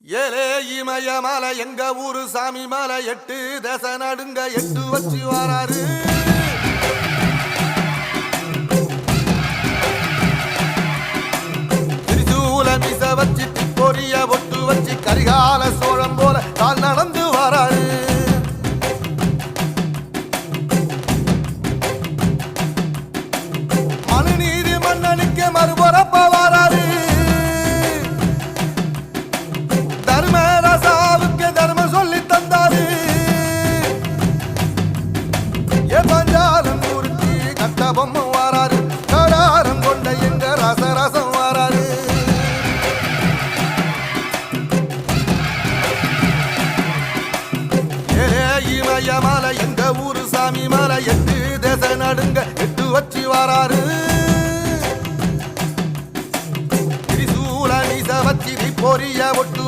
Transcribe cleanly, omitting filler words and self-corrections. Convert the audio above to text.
ஏலே இமய மலை எங்க ஊரு சாமி மலை 8 தேச நடுங்க 8 வச்சு வராரு. திரிசூல மிச வச்சு பொரிய ஒட்டு வச்சு கரிகால சோழம் போல கால் நடந்து வராரு. மனுநீதி மன்னனுக்கு மறுபரப்ப வராரு. பொம்மை வாராரு, கடாரம் கொண்ட எங்க ரசரசம் வாராரு. இமய மலை எங்க ஊரு சாமி மலை 8 தேச நடுங்க 8 வச்சு வாராரு. திரிசூல மீச வச்சு பொரிய ஒட்டு